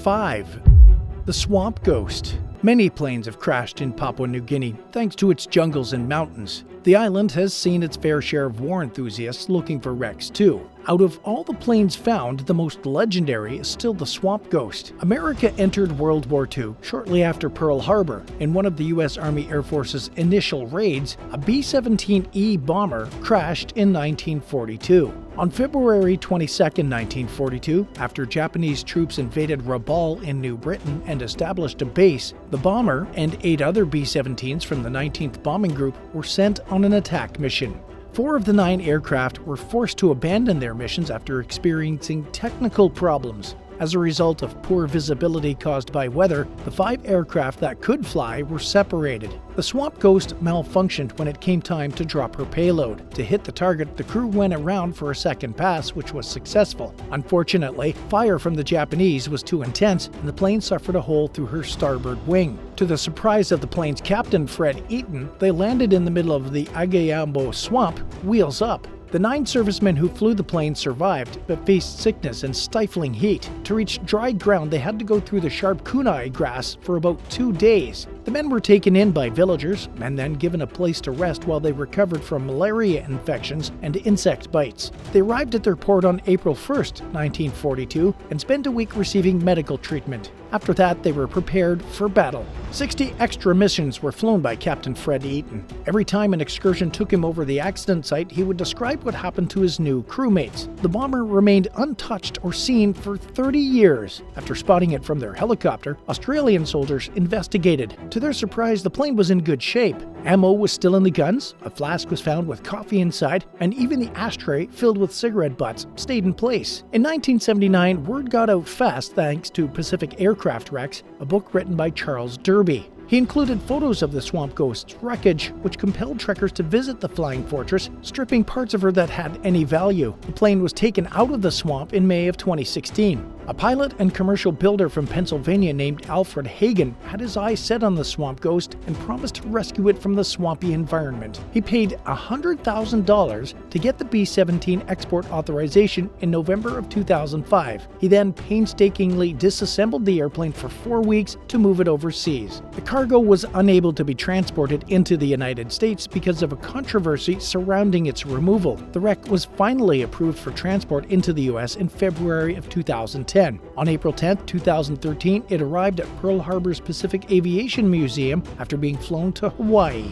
5. The Swamp Ghost. Many planes have crashed in Papua New Guinea thanks to its jungles and mountains. The island has seen its fair share of war enthusiasts looking for wrecks too. Out of all the planes found, the most legendary is still the Swamp Ghost. America entered World War II shortly after Pearl Harbor. In one of the U.S. Army Air Force's initial raids, a B-17E bomber crashed in 1942. On February 22, 1942, after Japanese troops invaded Rabaul in New Britain and established a base, the bomber and 8 other B-17s from the 19th Bombing Group were sent on an attack mission. 4 of the 9 aircraft were forced to abandon their missions after experiencing technical problems. As a result of poor visibility caused by weather, the 5 aircraft that could fly were separated. The Swamp Ghost malfunctioned when it came time to drop her payload. To hit the target, the crew went around for a second pass, which was successful. Unfortunately, fire from the Japanese was too intense, and the plane suffered a hole through her starboard wing. To the surprise of the plane's captain, Fred Eaton, they landed in the middle of the Agayambo Swamp, wheels up. The 9 servicemen who flew the plane survived, but faced sickness and stifling heat. To reach dry ground, they had to go through the sharp kunai grass for about 2 days. The men were taken in by villagers and then given a place to rest while they recovered from malaria infections and insect bites. They arrived at their port on April 1, 1942, and spent a week receiving medical treatment. After that, they were prepared for battle. 60 extra missions were flown by Captain Fred Eaton. Every time an excursion took him over the accident site, he would describe what happened to his new crewmates. The bomber remained untouched or seen for 30 years. After spotting it from their helicopter, Australian soldiers investigated. To their surprise, the plane was in good shape. Ammo was still in the guns, a flask was found with coffee inside, and even the ashtray filled with cigarette butts stayed in place. In 1979, word got out fast thanks to Pacific Aircraft Wrecks, a book written by Charles Derby. He included photos of the Swamp Ghost's wreckage, which compelled trekkers to visit the flying fortress, stripping parts of her that had any value. The plane was taken out of the swamp in May of 2016. A pilot and commercial builder from Pennsylvania named Alfred Hagen had his eyes set on the Swamp Ghost and promised to rescue it from the swampy environment. He paid $100,000 to get the B-17 export authorization in November of 2005. He then painstakingly disassembled the airplane for 4 weeks to move it overseas. The cargo was unable to be transported into the United States because of a controversy surrounding its removal. The wreck was finally approved for transport into the U.S. in February of 2010. On April 10, 2013, it arrived at Pearl Harbor's Pacific Aviation Museum after being flown to Hawaii.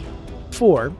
4.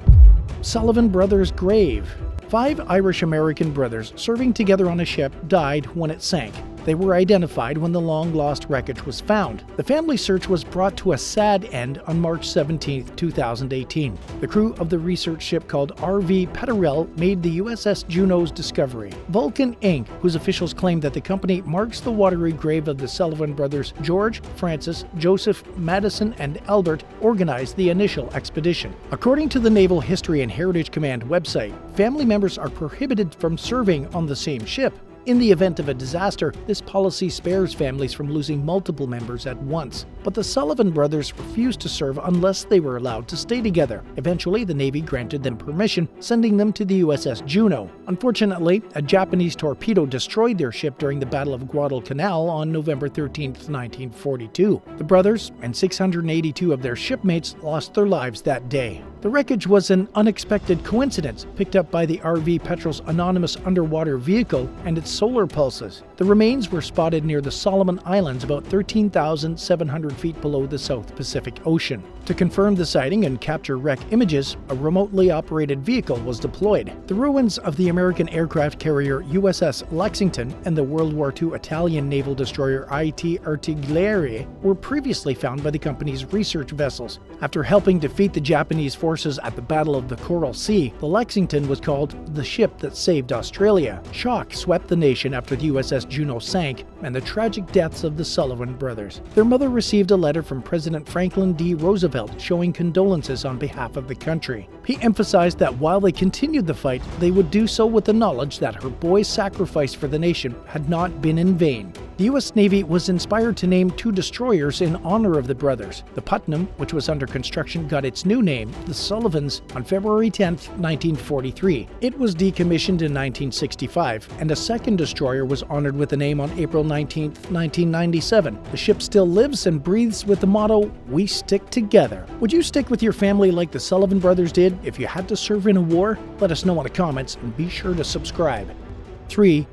Sullivan Brothers' Grave. 5 Irish-American brothers serving together on a ship died when it sank. They were identified when the long-lost wreckage was found. The family search was brought to a sad end on March 17, 2018. The crew of the research ship called RV Petterell made the USS Juneau's discovery. Vulcan Inc., whose officials claim that the company marks the watery grave of the Sullivan brothers George, Francis, Joseph, Madison, and Albert, organized the initial expedition. According to the Naval History and Heritage Command website, family members are prohibited from serving on the same ship. In the event of a disaster, this policy spares families from losing multiple members at once. But the Sullivan brothers refused to serve unless they were allowed to stay together. Eventually, the Navy granted them permission, sending them to the USS Juneau. Unfortunately, a Japanese torpedo destroyed their ship during the Battle of Guadalcanal on November 13, 1942. The brothers and 682 of their shipmates lost their lives that day. The wreckage was an unexpected coincidence picked up by the RV Petrel's anonymous underwater vehicle and its solar pulses. The remains were spotted near the Solomon Islands, about 13,700 feet below the South Pacific Ocean. To confirm the sighting and capture wreck images, a remotely operated vehicle was deployed. The ruins of the American aircraft carrier USS Lexington and the World War II Italian naval destroyer IT Artigliere were previously found by the company's research vessels. After helping defeat the Japanese forces at the Battle of the Coral Sea, the Lexington was called the ship that saved Australia. Shock swept the nation after the USS Juneau sank and the tragic deaths of the Sullivan brothers. Their mother received a letter from President Franklin D. Roosevelt showing condolences on behalf of the country. He emphasized that while they continued the fight, they would do so with the knowledge that her boy's sacrifice for the nation had not been in vain. The U.S. Navy was inspired to name 2 destroyers in honor of the brothers. The Putnam, which was under construction, got its new name, the Sullivans, on February 10, 1943. It was decommissioned in 1965, and a second destroyer was honored with the name on April 19, 1997. The ship still lives and breathes with the motto, "We stick together." Would you stick with your family like the Sullivan brothers did if you had to serve in a war? Let us know in the comments, and be sure to subscribe. 3.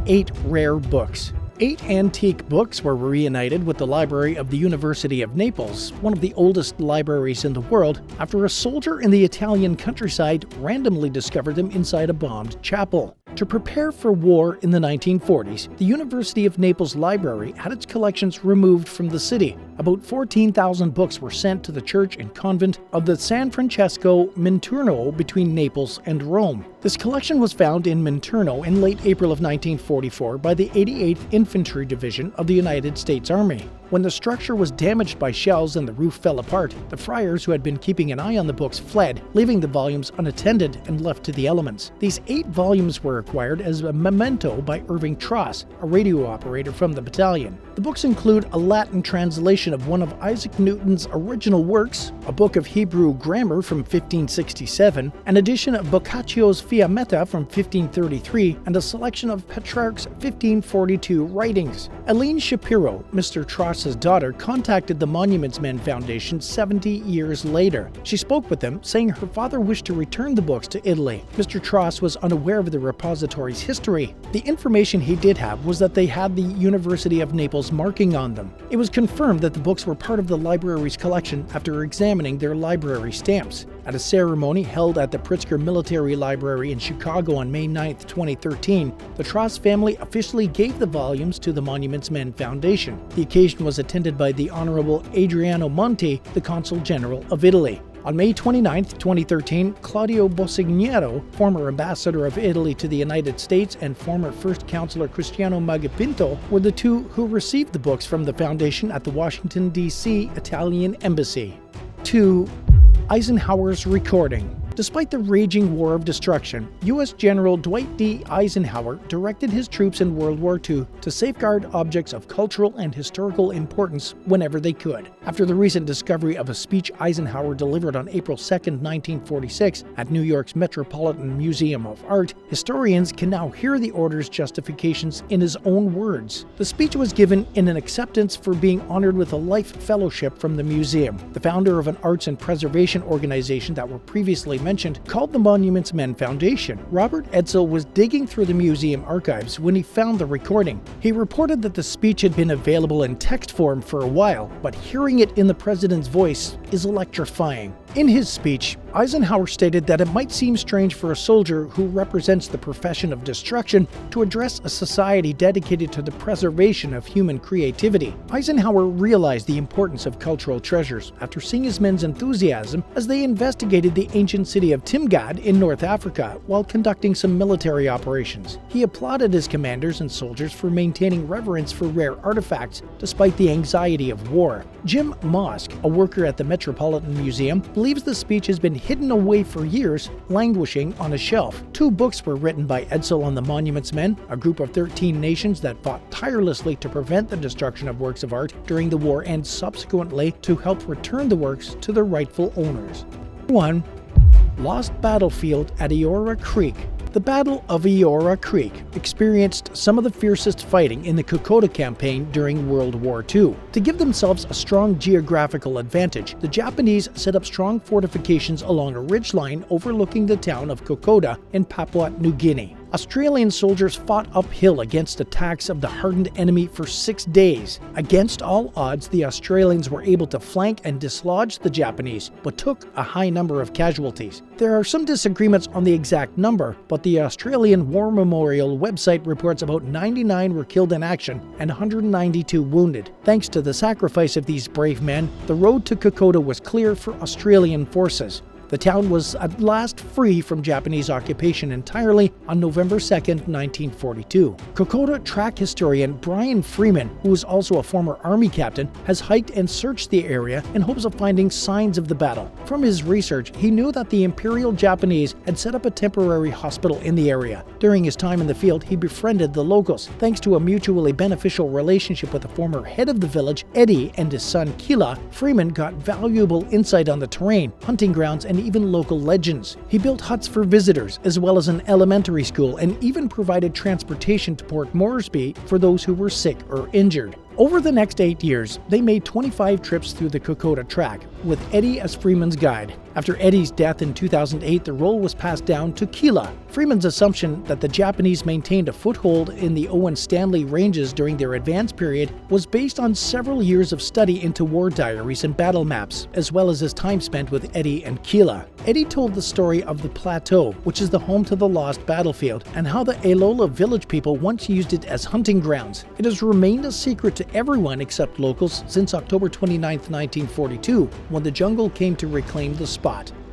8 rare books. 8 antique books were reunited with the library of the University of Naples, one of the oldest libraries in the world, after a soldier in the Italian countryside randomly discovered them inside a bombed chapel. To prepare for war in the 1940s, the University of Naples Library had its collections removed from the city. About 14,000 books were sent to the church and convent of the San Francesco Minturno between Naples and Rome. This collection was found in Minturno in late April of 1944 by the 88th Infantry Division of the United States Army. When the structure was damaged by shells and the roof fell apart, the friars who had been keeping an eye on the books fled, leaving the volumes unattended and left to the elements. These 8 volumes were acquired as a memento by Irving Tross, a radio operator from the battalion. The books include a Latin translation of one of Isaac Newton's original works, a book of Hebrew grammar from 1567, an edition of Boccaccio's Fiammetta from 1533, and a selection of Petrarch's 1542 writings. Eileen Shapiro, Mr. Tross's daughter, contacted the Monuments Men Foundation 70 years later. She spoke with them, saying her father wished to return the books to Italy. Mr. Tross was unaware of the repository's history. The information he did have was that they had the University of Naples marking on them. It was confirmed that the books were part of the library's collection after examining their library stamps. At a ceremony held at the Pritzker Military Library in Chicago on May 9, 2013, the Tross family officially gave the volumes to the Monuments Men Foundation. The occasion was attended by the Honorable Adriano Monti, the Consul General of Italy. On May 29, 2013, Claudio Bosignero, former ambassador of Italy to the United States, and former First Counselor Cristiano Magapinto were the 2 who received the books from the foundation at the Washington, D.C. Italian Embassy. 2. Eisenhowers Recording. Despite the raging war of destruction, U.S. General Dwight D. Eisenhower directed his troops in World War II to safeguard objects of cultural and historical importance whenever they could. After the recent discovery of a speech Eisenhower delivered on April 2, 1946, at New York's Metropolitan Museum of Art, historians can now hear the order's justifications in his own words. The speech was given in an acceptance for being honored with a life fellowship from the museum. The founder of an arts and preservation organization that were previously mentioned, called the Monuments Men Foundation. Robert Edsel was digging through the museum archives when he found the recording. He reported that the speech had been available in text form for a while, but hearing it in the president's voice is electrifying. In his speech, Eisenhower stated that it might seem strange for a soldier who represents the profession of destruction to address a society dedicated to the preservation of human creativity. Eisenhower realized the importance of cultural treasures after seeing his men's enthusiasm as they investigated the ancient city of Timgad in North Africa while conducting some military operations. He applauded his commanders and soldiers for maintaining reverence for rare artifacts despite the anxiety of war. Jim Mosk, a worker at the Metropolitan Museum, believes the speech has been hidden away for years, languishing on a shelf. 2 books were written by Edsel on the Monuments Men, a group of 13 nations that fought tirelessly to prevent the destruction of works of art during the war and subsequently to help return the works to their rightful owners. 1. Lost Battlefield at Eora Creek. The Battle of Eora Creek experienced some of the fiercest fighting in the Kokoda campaign during World War II. To give themselves a strong geographical advantage, the Japanese set up strong fortifications along a ridgeline overlooking the town of Kokoda in Papua New Guinea. Australian soldiers fought uphill against attacks of the hardened enemy for 6 days. Against all odds, the Australians were able to flank and dislodge the Japanese, but took a high number of casualties. There are some disagreements on the exact number, but the Australian War Memorial website reports about 99 were killed in action and 192 wounded. Thanks to the sacrifice of these brave men, the road to Kokoda was clear for Australian forces. The town was at last free from Japanese occupation entirely on November 2, 1942. Kokoda track historian Brian Freeman, who was also a former army captain, has hiked and searched the area in hopes of finding signs of the battle. From his research, he knew that the Imperial Japanese had set up a temporary hospital in the area. During his time in the field, he befriended the locals. Thanks to a mutually beneficial relationship with the former head of the village, Eddie, and his son Kila, Freeman got valuable insight on the terrain, hunting grounds, and even local legends. He built huts for visitors, as well as an elementary school, and even provided transportation to Port Moresby for those who were sick or injured. Over the next 8 years, they made 25 trips through the Kokoda track, with Eddie as Freeman's guide. After Eddie's death in 2008, the role was passed down to Kila. Freeman's assumption that the Japanese maintained a foothold in the Owen Stanley Ranges during their advance period was based on several years of study into war diaries and battle maps, as well as his time spent with Eddie and Kila. Eddie told the story of the plateau, which is the home to the lost battlefield, and how the Elola village people once used it as hunting grounds. It has remained a secret to everyone except locals since October 29, 1942, when the jungle came to reclaim the spot.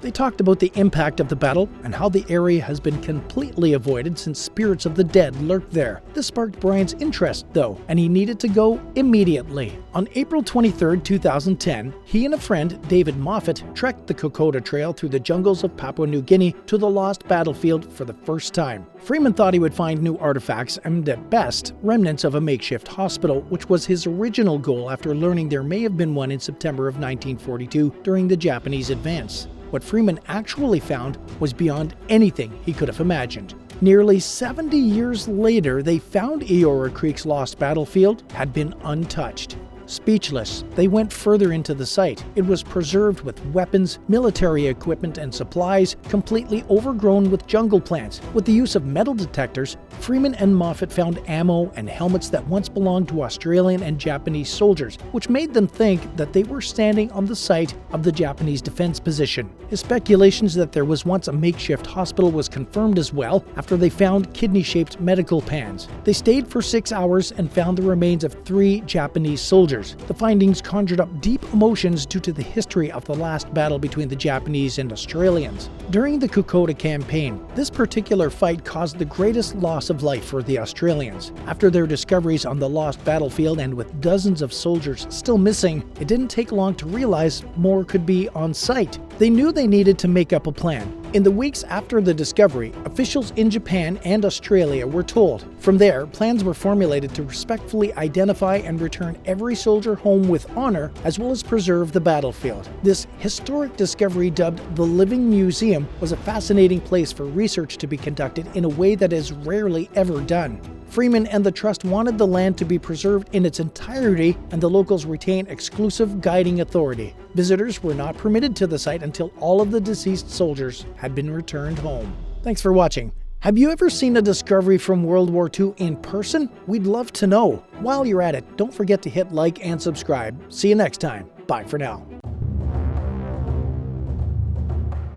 They talked about the impact of the battle and how the area has been completely avoided since spirits of the dead lurk there. This sparked Brian's interest, though, and he needed to go immediately. On April 23, 2010, he and a friend, David Moffat, trekked the Kokoda Trail through the jungles of Papua New Guinea to the lost battlefield for the first time. Freeman thought he would find new artifacts and, at best, remnants of a makeshift hospital, which was his original goal after learning there may have been one in September of 1942 during the Japanese advance. What Freeman actually found was beyond anything he could have imagined. Nearly 70 years later, they found Eora Creek's lost battlefield had been untouched. Speechless, they went further into the site. It was preserved with weapons, military equipment, and supplies, completely overgrown with jungle plants. With the use of metal detectors, Freeman and Moffat found ammo and helmets that once belonged to Australian and Japanese soldiers, which made them think that they were standing on the site of the Japanese defense position. His speculations that there was once a makeshift hospital was confirmed as well after they found kidney-shaped medical pans. They stayed for 6 hours and found the remains of 3 Japanese soldiers. The findings conjured up deep emotions due to the history of the last battle between the Japanese and Australians. During the Kokoda campaign, this particular fight caused the greatest loss of life for the Australians. After their discoveries on the lost battlefield and with dozens of soldiers still missing, it didn't take long to realize more could be on site. They knew they needed to make up a plan. In the weeks after the discovery, officials in Japan and Australia were told. From there, plans were formulated to respectfully identify and return every soldier home with honor, as well as preserve the battlefield. This historic discovery, dubbed the Living Museum, was a fascinating place for research to be conducted in a way that is rarely ever done. Freeman and the Trust wanted the land to be preserved in its entirety, and the locals retain exclusive guiding authority. Visitors were not permitted to the site until all of the deceased soldiers had been returned home. Thanks for watching. Have you ever seen a discovery from World War II in person? We'd love to know. While you're at it, don't forget to hit like and subscribe. See you next time. Bye for now.